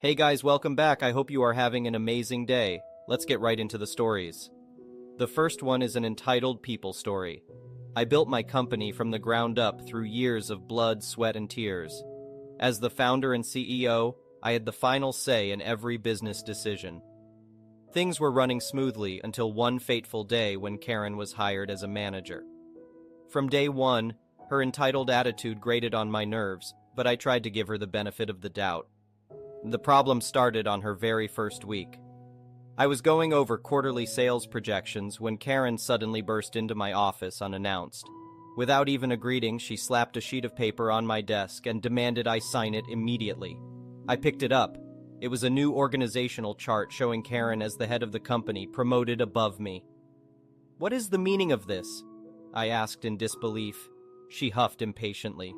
Hey guys, welcome back. I hope you are having an amazing day. Let's get right into the stories. The first one is an entitled people story. I built my company from the ground up through years of blood, sweat, and tears. As the founder and CEO, I had the final say in every business decision. Things were running smoothly until one fateful day when Karen was hired as a manager. From day one, her entitled attitude grated on my nerves, but I tried to give her the benefit of the doubt. The problem started on her very first week. I was going over quarterly sales projections when Karen suddenly burst into my office unannounced. Without even a greeting, she slapped a sheet of paper on my desk and demanded I sign it immediately. I picked it up. It was a new organizational chart showing Karen as the head of the company, promoted above me. "What is the meaning of this?" I asked in disbelief. She huffed impatiently.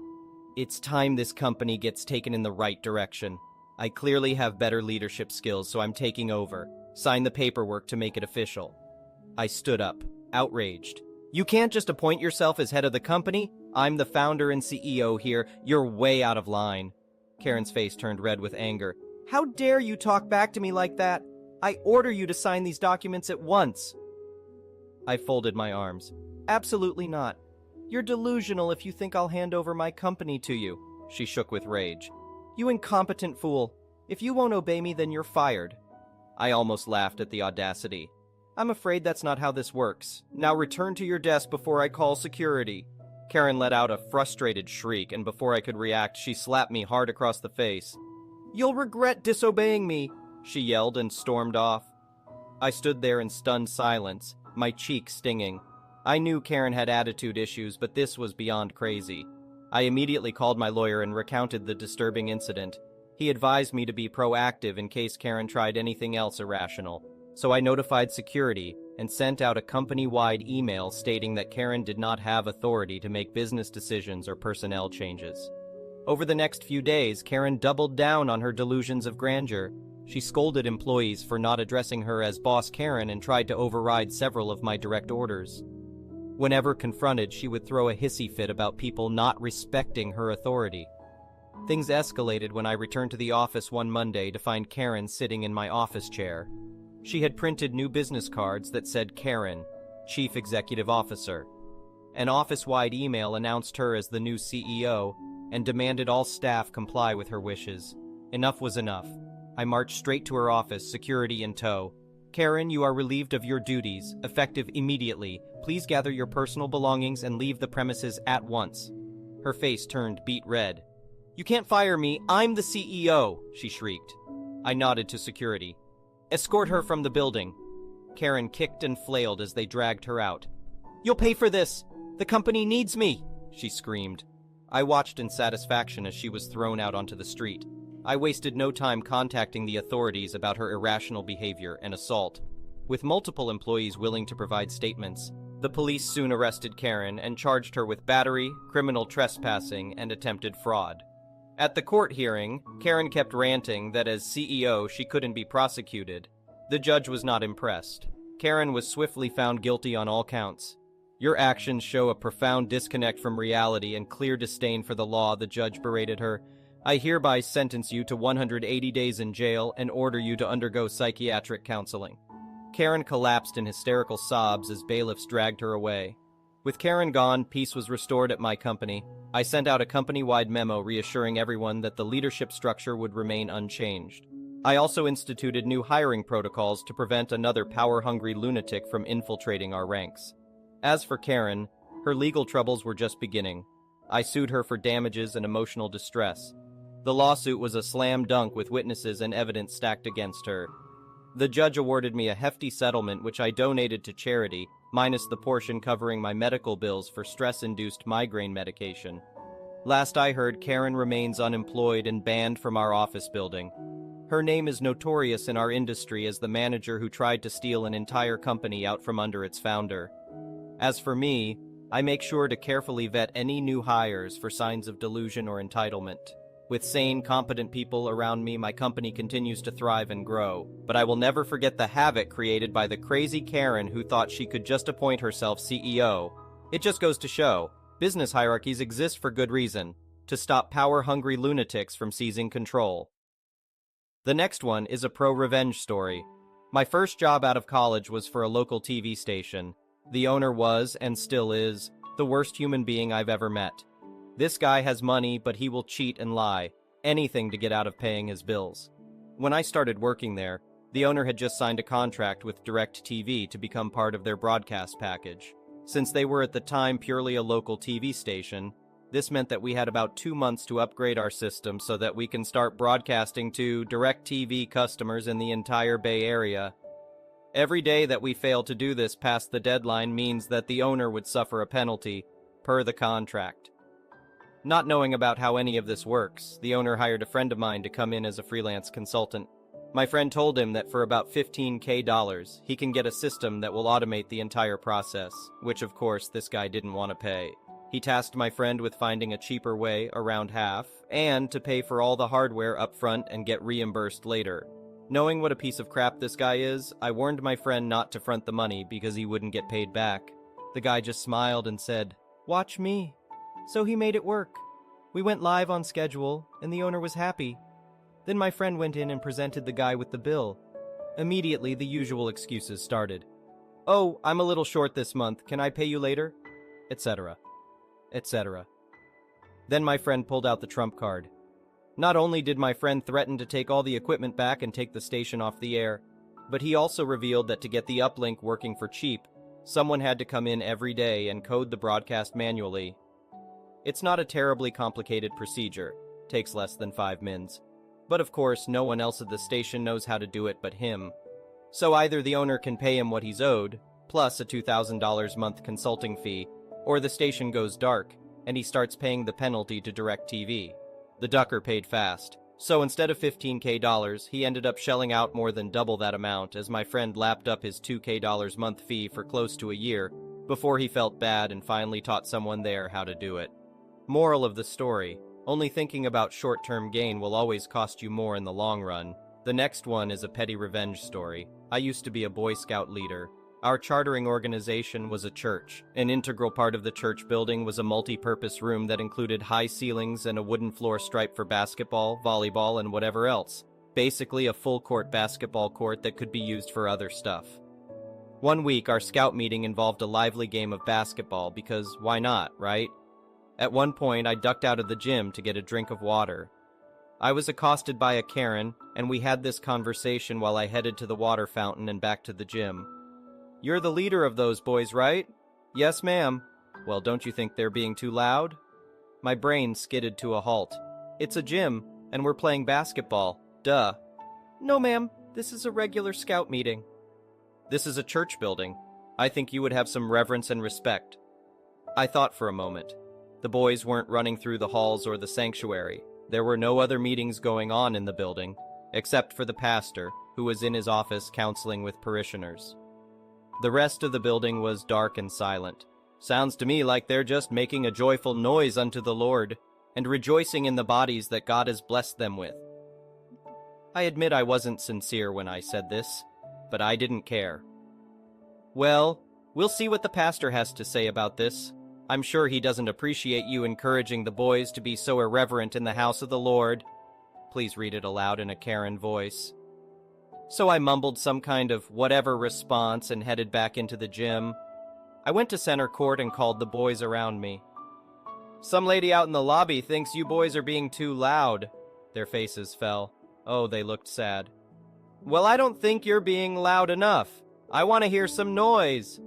"It's time this company gets taken in the right direction. I clearly have better leadership skills, so I'm taking over. Sign the paperwork to make it official." I stood up, outraged. "You can't just appoint yourself as head of the company. I'm the founder and CEO here. You're way out of line." Karen's face turned red with anger. "How dare you talk back to me like that? I order you to sign these documents at once." I folded my arms. "Absolutely not. You're delusional if you think I'll hand over my company to you." She shook with rage. "You incompetent fool. If you won't obey me, then you're fired." I almost laughed at the audacity. "I'm afraid that's not how this works. Now return to your desk before I call security." Karen let out a frustrated shriek, and before I could react, she slapped me hard across the face. "You'll regret disobeying me," she yelled and stormed off. I stood there in stunned silence, my cheek stinging. I knew Karen had attitude issues, but this was beyond crazy. I immediately called my lawyer and recounted the disturbing incident. He advised me to be proactive in case Karen tried anything else irrational. So I notified security and sent out a company-wide email stating that Karen did not have authority to make business decisions or personnel changes. Over the next few days, Karen doubled down on her delusions of grandeur. She scolded employees for not addressing her as Boss Karen and tried to override several of my direct orders. Whenever confronted, she would throw a hissy fit about people not respecting her authority. Things escalated when I returned to the office one Monday to find Karen sitting in my office chair. She had printed new business cards that said Karen, Chief Executive Officer. An office-wide email announced her as the new CEO and demanded all staff comply with her wishes. Enough was enough. I marched straight to her office, security in tow. "Karen, you are relieved of your duties, effective immediately. Please gather your personal belongings and leave the premises at once." Her face turned beet red. "You can't fire me, I'm the CEO," she shrieked. I nodded to security. "Escort her from the building." Karen kicked and flailed as they dragged her out. "You'll pay for this! The company needs me!" she screamed. I watched in satisfaction as she was thrown out onto the street. I wasted no time contacting the authorities about her irrational behavior and assault. With multiple employees willing to provide statements, the police soon arrested Karen and charged her with battery, criminal trespassing, and attempted fraud. At the court hearing, Karen kept ranting that as CEO she couldn't be prosecuted. The judge was not impressed. Karen was swiftly found guilty on all counts. "Your actions show a profound disconnect from reality and clear disdain for the law," the judge berated her. "I hereby sentence you to 180 days in jail and order you to undergo psychiatric counseling." Karen collapsed in hysterical sobs as bailiffs dragged her away. With Karen gone, peace was restored at my company. I sent out a company-wide memo reassuring everyone that the leadership structure would remain unchanged. I also instituted new hiring protocols to prevent another power-hungry lunatic from infiltrating our ranks. As for Karen, her legal troubles were just beginning. I sued her for damages and emotional distress. The lawsuit was a slam dunk with witnesses and evidence stacked against her. The judge awarded me a hefty settlement which I donated to charity, minus the portion covering my medical bills for stress-induced migraine medication. Last I heard, Karen remains unemployed and banned from our office building. Her name is notorious in our industry as the manager who tried to steal an entire company out from under its founder. As for me, I make sure to carefully vet any new hires for signs of delusion or entitlement. With sane, competent people around me, my company continues to thrive and grow. But I will never forget the havoc created by the crazy Karen who thought she could just appoint herself CEO. It just goes to show, business hierarchies exist for good reason, to stop power-hungry lunatics from seizing control. The next one is a pro-revenge story. My first job out of college was for a local TV station. The owner was, and still is, the worst human being I've ever met. This guy has money, but he will cheat and lie, anything to get out of paying his bills. When I started working there, the owner had just signed a contract with DirecTV to become part of their broadcast package. Since they were at the time purely a local TV station, this meant that we had about 2 months to upgrade our system so that we can start broadcasting to DirecTV customers in the entire Bay Area. Every day that we failed to do this past the deadline means that the owner would suffer a penalty, per the contract. Not knowing about how any of this works, the owner hired a friend of mine to come in as a freelance consultant. My friend told him that for about $15,000, he can get a system that will automate the entire process, which of course this guy didn't want to pay. He tasked my friend with finding a cheaper way, around half, and to pay for all the hardware up front and get reimbursed later. Knowing what a piece of crap this guy is, I warned my friend not to front the money because he wouldn't get paid back. The guy just smiled and said, "Watch me." So he made it work. We went live on schedule, and the owner was happy. Then my friend went in and presented the guy with the bill. Immediately, the usual excuses started. "Oh, I'm a little short this month. Can I pay you later?" Etc. Etc. Then my friend pulled out the trump card. Not only did my friend threaten to take all the equipment back and take the station off the air, but he also revealed that to get the uplink working for cheap, someone had to come in every day and code the broadcast manually. It's not a terribly complicated procedure, takes less than 5 mins. But of course, no one else at the station knows how to do it but him. So either the owner can pay him what he's owed, plus a $2,000 month consulting fee, or the station goes dark, and he starts paying the penalty to DirecTV. The ducker paid fast, so instead of $15,000, he ended up shelling out more than double that amount as my friend lapped up his $2,000 month fee for close to a year before he felt bad and finally taught someone there how to do it. Moral of the story: only thinking about short-term gain will always cost you more in the long run. The next one is a petty revenge story. I used to be a Boy Scout leader. Our chartering organization was a church. An integral part of the church building was a multi-purpose room that included high ceilings and a wooden floor striped for basketball, volleyball, and whatever else. Basically a full-court basketball court that could be used for other stuff. One week, our scout meeting involved a lively game of basketball because why not, right? At one point, I ducked out of the gym to get a drink of water. I was accosted by a Karen, and we had this conversation while I headed to the water fountain and back to the gym. "You're the leader of those boys, right?" "Yes, ma'am." "Well, don't you think they're being too loud?" My brain skidded to a halt. "It's a gym, and we're playing basketball. Duh." "No, ma'am. This is a regular scout meeting." "This is a church building. I think you would have some reverence and respect." I thought for a moment. The boys weren't running through the halls or the sanctuary. There were no other meetings going on in the building, except for the pastor, who was in his office counseling with parishioners. The rest of the building was dark and silent. Sounds to me like they're just making a joyful noise unto the Lord, and rejoicing in the bodies that God has blessed them with. I admit I wasn't sincere when I said this, but I didn't care. "Well, we'll see what the pastor has to say about this. I'm sure he doesn't appreciate you encouraging the boys to be so irreverent in the house of the Lord." Please read it aloud in a Karen voice. So I mumbled some kind of whatever response and headed back into the gym. I went to center court and called the boys around me. "Some lady out in the lobby thinks you boys are being too loud." Their faces fell. Oh, they looked sad. "Well, I don't think you're being loud enough. I want to hear some noise."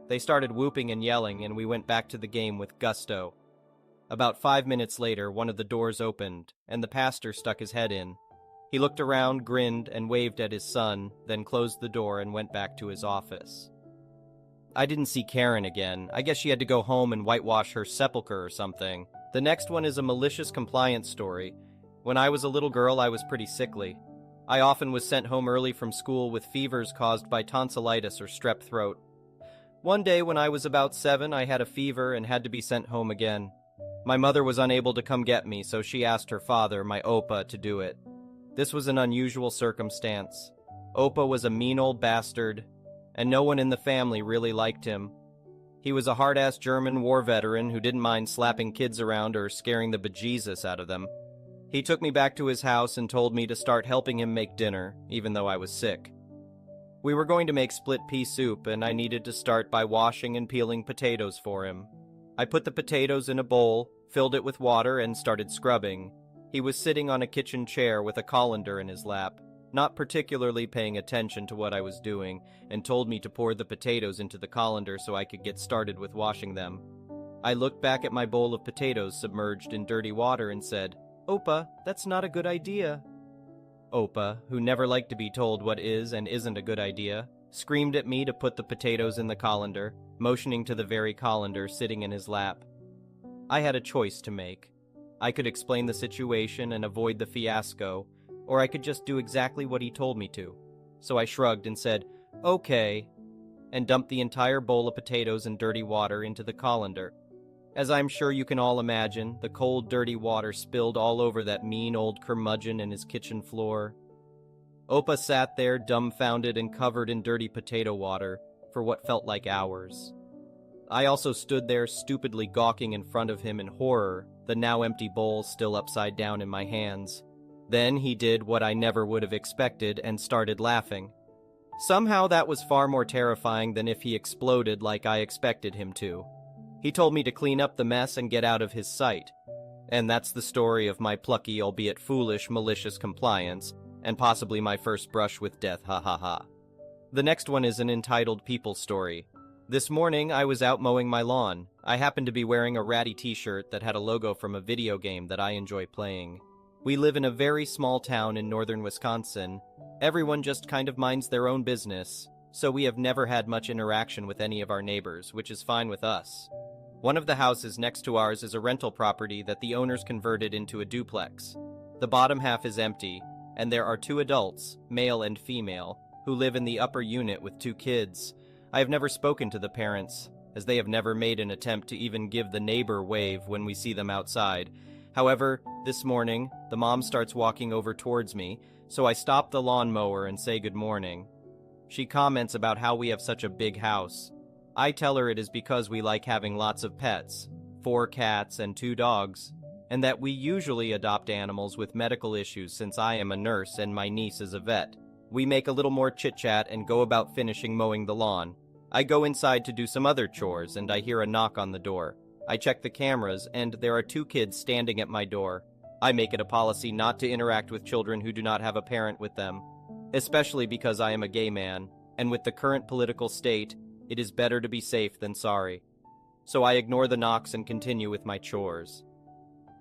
They started whooping and yelling, and we went back to the game with gusto. About 5 minutes later, one of the doors opened, and the pastor stuck his head in. He looked around, grinned, and waved at his son, then closed the door and went back to his office. I didn't see Karen again. I guess she had to go home and whitewash her sepulcher or something. The next one is a malicious compliance story. When I was a little girl, I was pretty sickly. I often was sent home early from school with fevers caused by tonsillitis or strep throat. One day when I was about 7, I had a fever and had to be sent home again. My mother was unable to come get me, so she asked her father, my Opa, to do it. This was an unusual circumstance. Opa was a mean old bastard, and no one in the family really liked him. He was a hard-ass German war veteran who didn't mind slapping kids around or scaring the bejesus out of them. He took me back to his house and told me to start helping him make dinner, even though I was sick. We were going to make split pea soup, and I needed to start by washing and peeling potatoes for him. I put the potatoes in a bowl, filled it with water, and started scrubbing. He was sitting on a kitchen chair with a colander in his lap, not particularly paying attention to what I was doing, and told me to pour the potatoes into the colander so I could get started with washing them. I looked back at my bowl of potatoes submerged in dirty water and said, "Opa, that's not a good idea." Opa, who never liked to be told what is and isn't a good idea, screamed at me to put the potatoes in the colander, motioning to the very colander sitting in his lap. I had a choice to make. I could explain the situation and avoid the fiasco, or I could just do exactly what he told me to. So I shrugged and said, "Okay," and dumped the entire bowl of potatoes and dirty water into the colander. As I'm sure you can all imagine, the cold, dirty water spilled all over that mean old curmudgeon and his kitchen floor. Opa sat there, dumbfounded and covered in dirty potato water, for what felt like hours. I also stood there stupidly gawking in front of him in horror, the now empty bowl still upside down in my hands. Then he did what I never would have expected and started laughing. Somehow that was far more terrifying than if he exploded like I expected him to. He told me to clean up the mess and get out of his sight. And that's the story of my plucky, albeit foolish, malicious compliance, and possibly my first brush with death, ha ha ha. The next one is an entitled People Story. This morning, I was out mowing my lawn. I happened to be wearing a ratty t-shirt that had a logo from a video game that I enjoy playing. We live in a very small town in northern Wisconsin. Everyone just kind of minds their own business, so we have never had much interaction with any of our neighbors, which is fine with us. One of the houses next to ours is a rental property that the owners converted into a duplex. The bottom half is empty, and there are 2 adults, male and female, who live in the upper unit with 2 kids. I have never spoken to the parents, as they have never made an attempt to even give the neighbor wave when we see them outside. However, this morning, the mom starts walking over towards me, so I stop the lawnmower and say good morning. She comments about how we have such a big house. I tell her it is because we like having lots of pets, 4 cats and 2 dogs, and that we usually adopt animals with medical issues since I am a nurse and my niece is a vet. We make a little more chit-chat and go about finishing mowing the lawn. I go inside to do some other chores and I hear a knock on the door. I check the cameras and there are 2 kids standing at my door. I make it a policy not to interact with children who do not have a parent with them, especially because I am a gay man, and with the current political state, it is better to be safe than sorry. So I ignore the knocks and continue with my chores.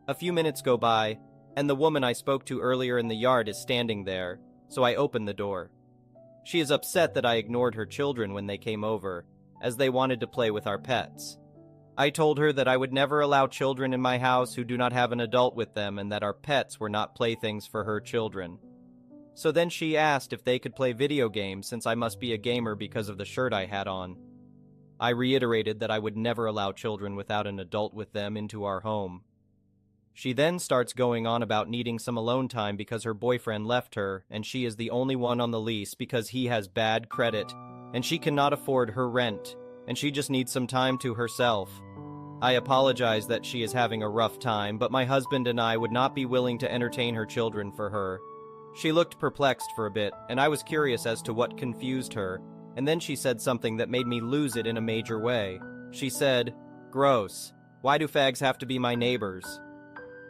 A few minutes go by, and the woman I spoke to earlier in the yard is standing there, so I open the door. She is upset that I ignored her children when they came over, as they wanted to play with our pets. I told her that I would never allow children in my house who do not have an adult with them and that our pets were not playthings for her children. So then she asked if they could play video games since I must be a gamer because of the shirt I had on. I reiterated that I would never allow children without an adult with them into our home. She then starts going on about needing some alone time because her boyfriend left her and she is the only one on the lease because he has bad credit and she cannot afford her rent and she just needs some time to herself. I apologize that she is having a rough time, but my husband and I would not be willing to entertain her children for her. She looked perplexed for a bit, and I was curious as to what confused her, and then she said something that made me lose it in a major way. She said, "Gross. Why do fags have to be my neighbors?"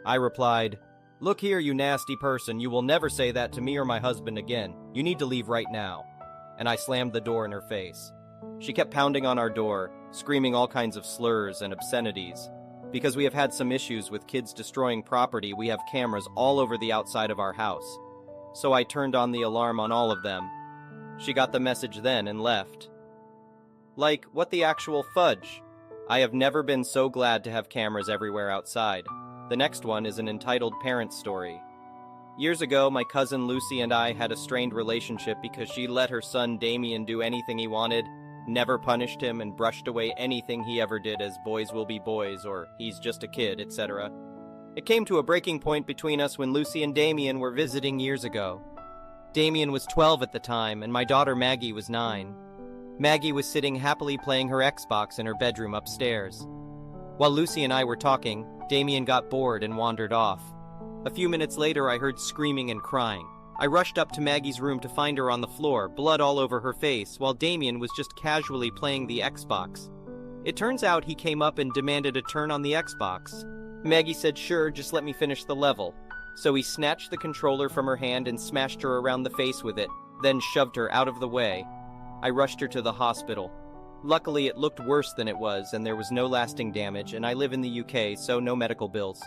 I replied, "Look here, you nasty person, you will never say that to me or my husband again. You need to leave right now." And I slammed the door in her face. She kept pounding on our door, screaming all kinds of slurs and obscenities. Because we have had some issues with kids destroying property, we have cameras all over the outside of our house. So I turned on the alarm on all of them. She got the message then and left. Like, what the actual fudge? I have never been so glad to have cameras everywhere outside. The next one is an entitled Parent Story. Years ago, my cousin Lucy and I had a strained relationship because she let her son Damien do anything he wanted, never punished him, and brushed away anything he ever did as boys will be boys or he's just a kid, etc. It came to a breaking point between us when Lucy and Damien were visiting years ago. Damien was 12 at the time, and my daughter Maggie was 9. Maggie was sitting happily playing her Xbox in her bedroom upstairs. While Lucy and I were talking, Damien got bored and wandered off. A few minutes later, I heard screaming and crying. I rushed up to Maggie's room to find her on the floor, blood all over her face, while Damien was just casually playing the Xbox. It turns out he came up and demanded a turn on the Xbox. Maggie said, "Sure, just let me finish the level." So he snatched the controller from her hand and smashed her around the face with it, then shoved her out of the way. I rushed her to the hospital. Luckily, it looked worse than it was, and there was no lasting damage, and I live in the UK, so no medical bills.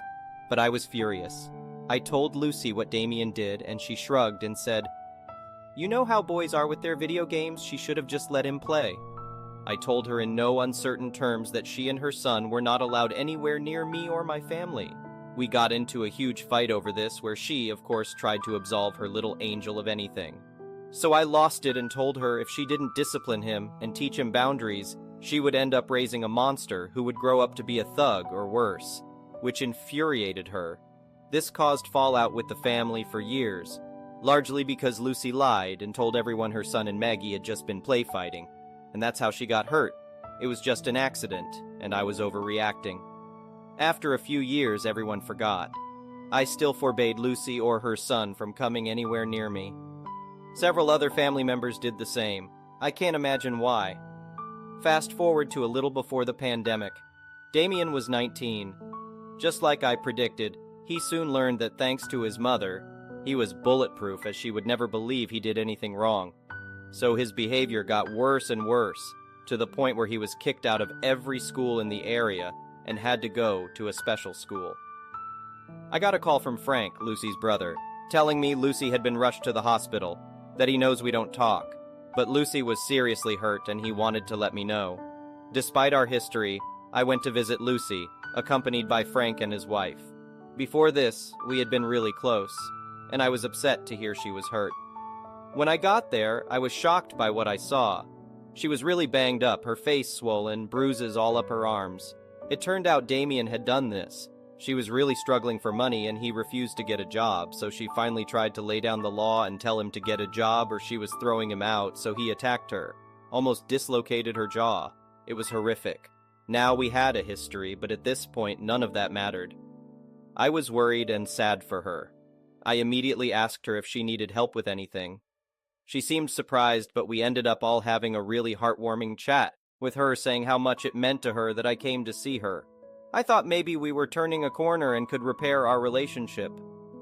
But I was furious. I told Lucy what Damien did, and she shrugged and said, "You know how boys are with their video games? She should have just let him play." I told her in no uncertain terms that she and her son were not allowed anywhere near me or my family. We got into a huge fight over this, where she, of course, tried to absolve her little angel of anything. So I lost it and told her if she didn't discipline him and teach him boundaries, she would end up raising a monster who would grow up to be a thug or worse, which infuriated her. This caused fallout with the family for years, largely because Lucy lied and told everyone her son and Maggie had just been play fighting, and that's how she got hurt. It was just an accident, and I was overreacting. After a few years, everyone forgot. I still forbade Lucy or her son from coming anywhere near me. Several other family members did the same. I can't imagine why. Fast forward to a little before the pandemic. Damien was 19. Just like I predicted, he soon learned that thanks to his mother, he was bulletproof, as she would never believe he did anything wrong. So his behavior got worse and worse, to the point where he was kicked out of every school in the area and had to go to a special school. I got a call from Frank, Lucy's brother, telling me Lucy had been rushed to the hospital, that he knows we don't talk, but Lucy was seriously hurt and he wanted to let me know. Despite our history, I went to visit Lucy, accompanied by Frank and his wife. Before this, we had been really close, and I was upset to hear she was hurt. When I got there, I was shocked by what I saw. She was really banged up, her face swollen, bruises all up her arms. It turned out Damien had done this. She was really struggling for money and he refused to get a job, so she finally tried to lay down the law and tell him to get a job or she was throwing him out, so he attacked her, almost dislocated her jaw. It was horrific. Now we had a history, but at this point none of that mattered. I was worried and sad for her. I immediately asked her if she needed help with anything. She seemed surprised, but we ended up all having a really heartwarming chat, with her saying how much it meant to her that I came to see her. I thought maybe we were turning a corner and could repair our relationship.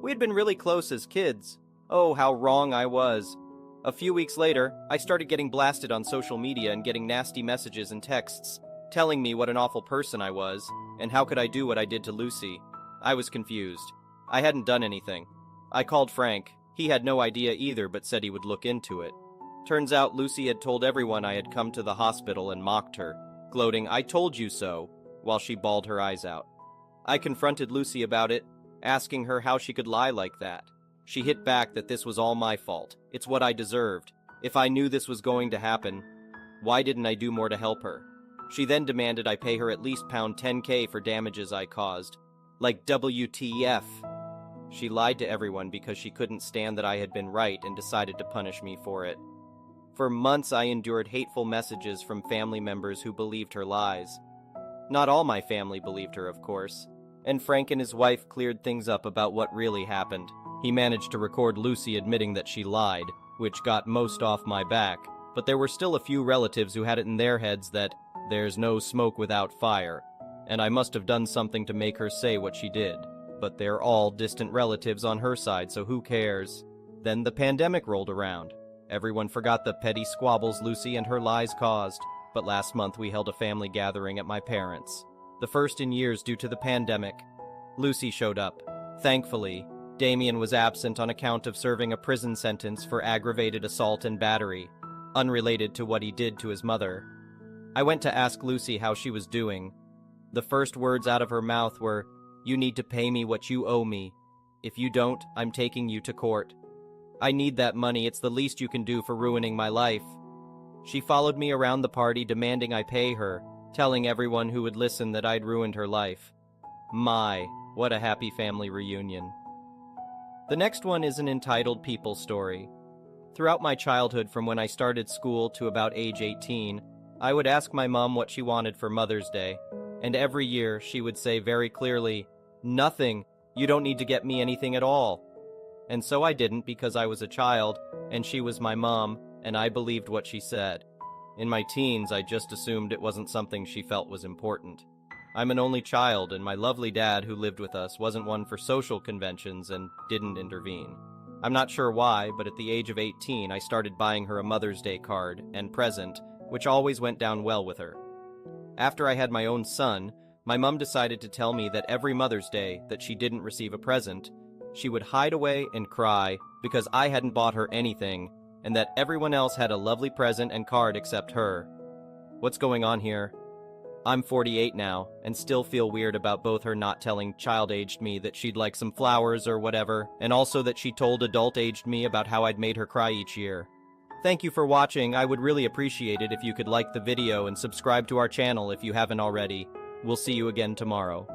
We had been really close as kids. Oh, how wrong I was. A few weeks later, I started getting blasted on social media and getting nasty messages and texts, telling me what an awful person I was, and how could I do what I did to Lucy. I was confused. I hadn't done anything. I called Frank. He had no idea either, but said he would look into it. Turns out Lucy had told everyone I had come to the hospital and mocked her, gloating, "I told you so," while she bawled her eyes out. I confronted Lucy about it, asking her how she could lie like that. She hit back that this was all my fault. It's what I deserved. If I knew this was going to happen, why didn't I do more to help her? She then demanded I pay her at least £10K for damages I caused. Like WTF. She lied to everyone because she couldn't stand that I had been right and decided to punish me for it. For months I endured hateful messages from family members who believed her lies. Not all my family believed her, of course, and Frank and his wife cleared things up about what really happened. He managed to record Lucy admitting that she lied, which got most off my back, but there were still a few relatives who had it in their heads that there's no smoke without fire, and I must have done something to make her say what she did. But they're all distant relatives on her side, so who cares? Then the pandemic rolled around. Everyone forgot the petty squabbles Lucy and her lies caused. But last month we held a family gathering at my parents', the first in years due to the pandemic. Lucy showed up. Thankfully, Damien was absent on account of serving a prison sentence for aggravated assault and battery, unrelated to what he did to his mother. I went to ask Lucy how she was doing. The first words out of her mouth were, "You need to pay me what you owe me. If you don't, I'm taking you to court. I need that money, it's the least you can do for ruining my life." She followed me around the party demanding I pay her, telling everyone who would listen that I'd ruined her life. My, what a happy family reunion. The next one is an entitled people story. Throughout my childhood, from when I started school to about age 18, I would ask my mom what she wanted for Mother's Day, and every year she would say very clearly, "Nothing. You don't need to get me anything at all. And so I didn't because I was a child, and she was my mom, and I believed what she said. In my teens, I just assumed it wasn't something she felt was important. I'm an only child, and my lovely dad who lived with us wasn't one for social conventions and didn't intervene. I'm not sure why, but at the age of 18, I started buying her a Mother's Day card and present, which always went down well with her. After I had my own son, my mom decided to tell me that every Mother's Day that she didn't receive a present, she would hide away and cry because I hadn't bought her anything, and that everyone else had a lovely present and card except her. What's going on here? I'm 48 now, and still feel weird about both her not telling child-aged me that she'd like some flowers or whatever, and also that she told adult-aged me about how I'd made her cry each year. Thank you for watching. I would really appreciate it if you could like the video and subscribe to our channel if you haven't already. We'll see you again tomorrow.